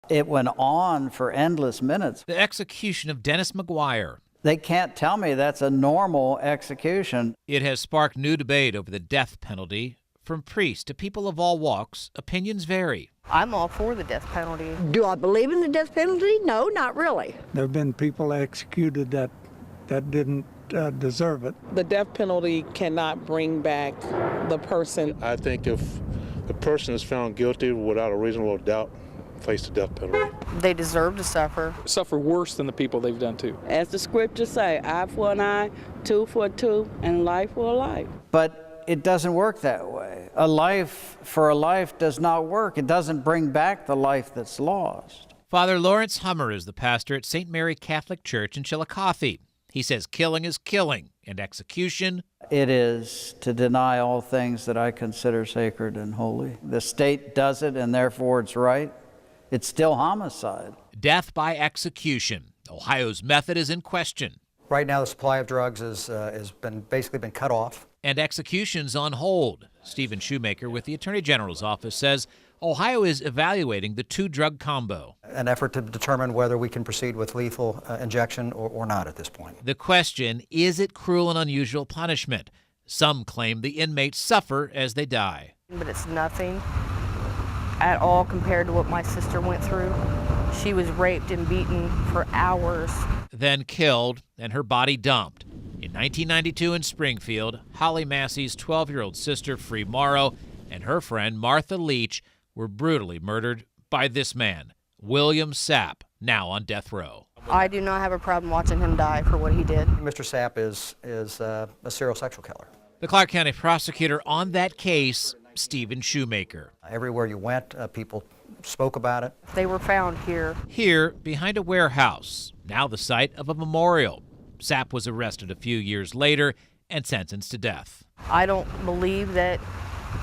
It went on for endless minutes. The execution of Dennis McGuire. They can't tell me that's a normal execution. It has sparked new debate over the death penalty. From priests to people of all walks, opinions vary. I'm all for the death penalty. Do I believe in the death penalty? No, not really. There have been people executed that didn't deserve it. The death penalty cannot bring back the person. I think if the person is found guilty without a reasonable doubt, face the death penalty. They deserve to suffer. Suffer worse than the people they've done to. As the scriptures say, eye for an eye, tooth for a tooth, and life for a life. But it doesn't work that way. A life for a life does not work. It doesn't bring back the life that's lost. Father Lawrence Hummer is the pastor at St. Mary Catholic Church in Chillicothe. He says killing is killing, and execution. It is to deny all things that I consider sacred and holy. The state does it, and therefore it's right. It's still homicide. Death by execution. Ohio's method is in question. Right now, the supply of drugs has basically been cut off. And executions on hold. Stephen Shoemaker with the Attorney General's office says Ohio is evaluating the two-drug combo. An effort to determine whether we can proceed with lethal injection or not at this point. The question, is it cruel and unusual punishment? Some claim the inmates suffer as they die. But it's nothing at all compared to what my sister went through. She was raped and beaten for hours. Then killed and her body dumped. In 1992 in Springfield, Holly Massey's 12-year-old sister, Free Morrow, and her friend, Martha Leach, were brutally murdered by this man, William Sapp, now on death row. I do not have a problem watching him die for what he did. Mr. Sapp is a serial sexual killer. The Clark County prosecutor on that case, Stephen Shoemaker. Everywhere you went, people spoke about it. They were found here. Here, behind a warehouse, now the site of a memorial. Sapp was arrested a few years later and sentenced to death. I don't believe that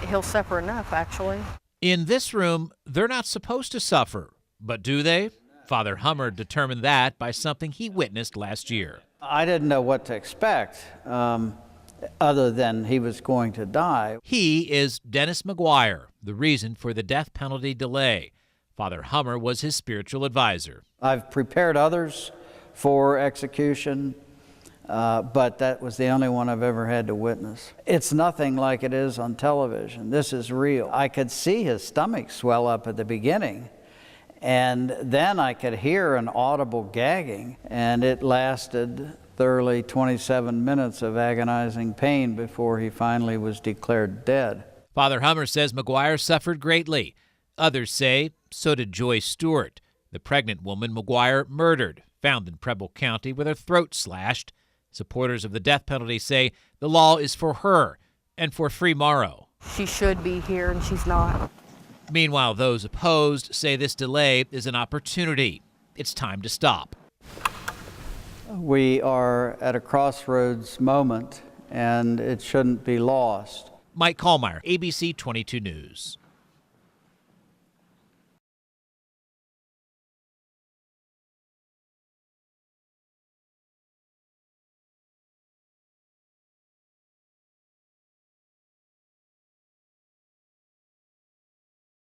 he'll suffer enough, actually. In this room, they're not supposed to suffer, but do they? Father Hummer determined that by something he witnessed last year. I didn't know what to expect, other than he was going to die. He is Dennis McGuire, the reason for the death penalty delay. Father Hummer was his spiritual advisor. I've prepared others for execution, but that was the only one I've ever had to witness. It's nothing like it is on television. This is real. I could see his stomach swell up at the beginning, and then I could hear an audible gagging, and it lasted thoroughly 27 minutes of agonizing pain before he finally was declared dead. Father Hummer says McGuire suffered greatly. Others say so did Joyce Stewart, the pregnant woman McGuire murdered, found in Preble County with her throat slashed. Supporters of the death penalty say the law is for her and for Free Morrow. She should be here, and she's not. Meanwhile, those opposed say this delay is an opportunity. It's time to stop. We are at a crossroads moment, and it shouldn't be lost. Mike Kallmeyer, ABC 22 News.